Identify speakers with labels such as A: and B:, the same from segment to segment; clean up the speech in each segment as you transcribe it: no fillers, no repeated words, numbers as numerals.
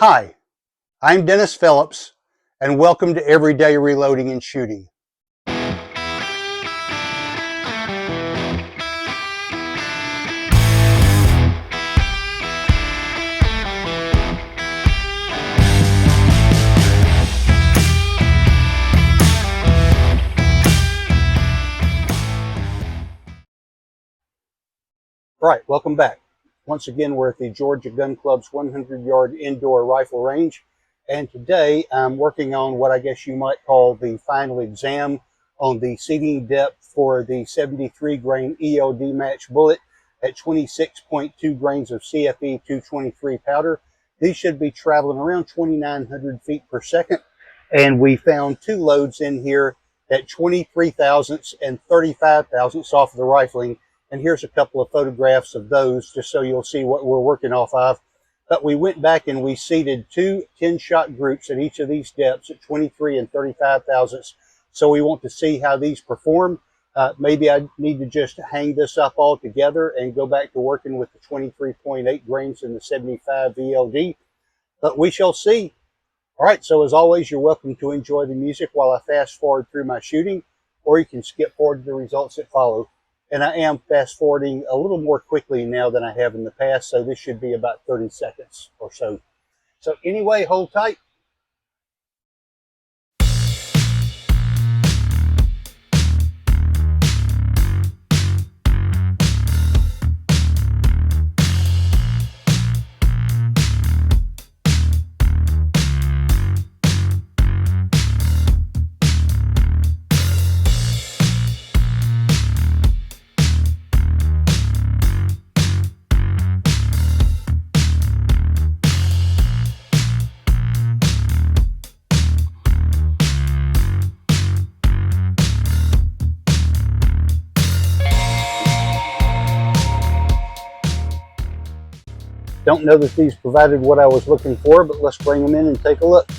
A: Hi, I'm Dennis Phillips, and welcome to Everyday Reloading and Shooting. All right, welcome back. Once again, we're at the Georgia Gun Club's 100-yard indoor rifle range, and today I'm working on what I guess you might call the final exam on the seating depth for the 73 grain ELD match bullet at 26.2 grains of CFE223 powder. These should be traveling around 2,900 feet per second, and we found two loads in here at 23 thousandths and 35 thousandths off of the rifling. And here's a couple of photographs of those just so you'll see what we're working off of. But we went back and we seated two 10-shot groups at each of these depths at 23 and 35 thousandths. So we want to see how these perform. Maybe I need to just hang this up all together and go back to working with the 23.8 grains in the 75 VLD. But we shall see. All right, so as always, you're welcome to enjoy the music while I fast forward through my shooting, or you can skip forward to the results that follow. And I am fast forwarding a little more quickly now than I have in the past, so this should be about 30 seconds or so. So anyway, hold tight. Don't know that these provided what I was looking for, but let's bring them in and take a look.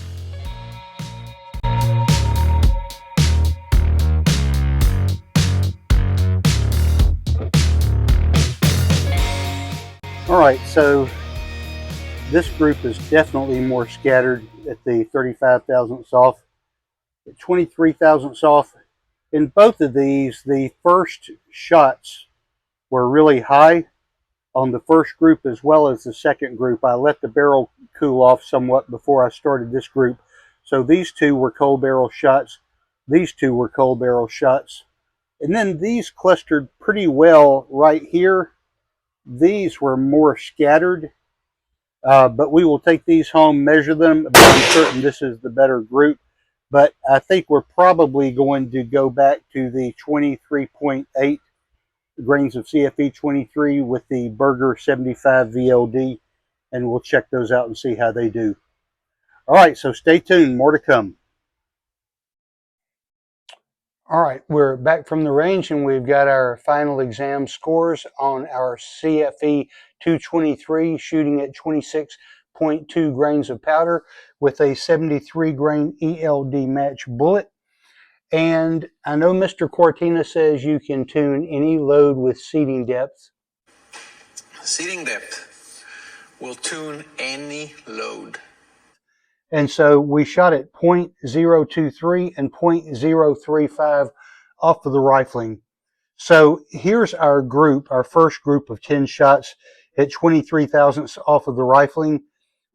A: All right, so this group is definitely more scattered at the 35 thousandths off, at 23 thousandths off. In both of these, the first shots were really high on the first group as well as the second group. I let the barrel cool off somewhat before I started this group. So these two were cold barrel shots. These two were cold barrel shots. And then these clustered pretty well right here. These were more scattered, but we will take these home, measure them, but I'm certain this is the better group. But I think we're probably going to go back to the 23.8 grains of CFE23 with the Burger 75 VLD, and we'll check those out and see how they do. All right, so stay tuned, more to come. All right, we're back from the range and we've got our final exam scores on our CFE 223 shooting at 26.2 grains of powder with a 73 grain ELD match bullet. And I know Mr. Cortina says you can tune any load with seating depth.
B: Seating depth will tune any load.
A: And so we shot at 0.023 and 0.035 off of the rifling. So here's our group, our first group of 10 shots at 23 thousandths off of the rifling.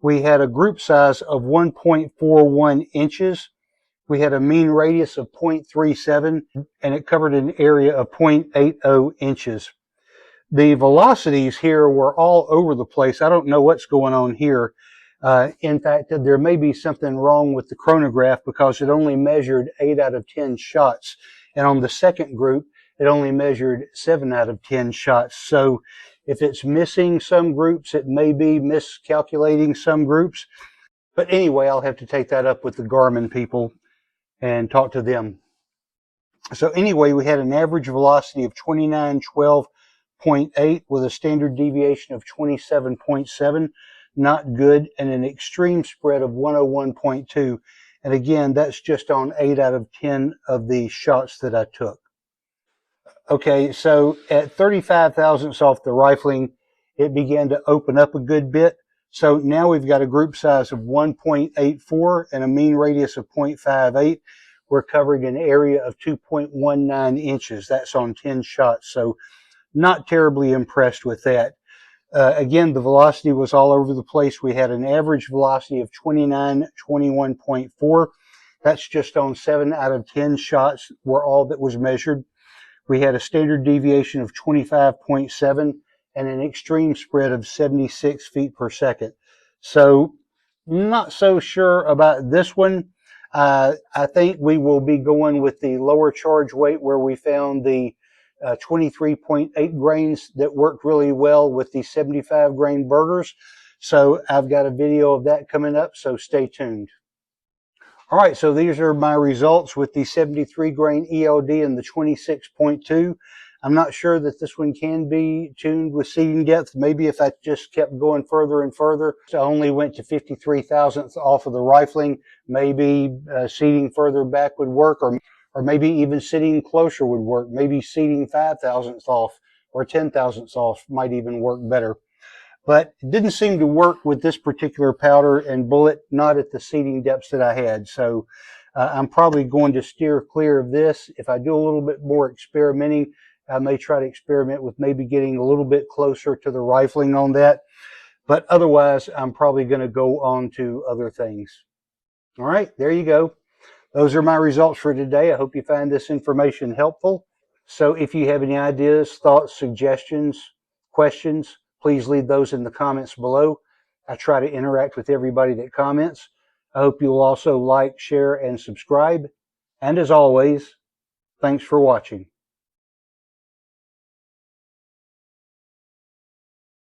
A: We had a group size of 1.41 inches. We had a mean radius of 0.37, and it covered an area of 0.80 inches. The velocities here were all over the place. I don't know what's going on here. In fact, there may be something wrong with the chronograph because it only measured 8 out of 10 shots. And on the second group, it only measured 7 out of 10 shots. So if it's missing some groups, it may be miscalculating some groups. But anyway, I'll have to take that up with the Garmin people and talk to them. So anyway, we had an average velocity of 2912.8 with a standard deviation of 27.7. Not good, and an extreme spread of 101.2. And again, that's just on 8 out of 10 of the shots that I took. Okay, so at 35 thousandths off the rifling, it began to open up a good bit. So now we've got a group size of 1.84 and a mean radius of 0.58. We're covering an area of 2.19 inches. That's on 10 shots. So not terribly impressed with that. Again, the velocity was all over the place. We had an average velocity of 21.4. That's just on 7 out of 10 shots were all that was measured. We had a standard deviation of 25.7 and an extreme spread of 76 feet per second. So not so sure about this one. I think we will be going with the lower charge weight where we found the 23.8 grains that worked really well with the 75 grain burgers. So I've got a video of that coming up, so stay tuned. All right, so these are my results with the 73 grain ELD and the 26.2. I'm not sure that this one can be tuned with seating depth. Maybe if I just kept going further and further. So I only went to 53 thousandths off of the rifling. Maybe seating further back would work, or maybe even sitting closer would work. Maybe seating 5 thousandths off or 10 thousandths off might even work better. But it didn't seem to work with this particular powder and bullet, not at the seating depths that I had. So I'm probably going to steer clear of this. If I do a little bit more experimenting, I may try to experiment with maybe getting a little bit closer to the rifling on that. But otherwise, I'm probably going to go on to other things. All right, there you go. Those are my results for today. I hope you find this information helpful. So if you have any ideas, thoughts, suggestions, questions, please leave those in the comments below. I try to interact with everybody that comments. I hope you'll also like, share, and subscribe. And as always, thanks for watching.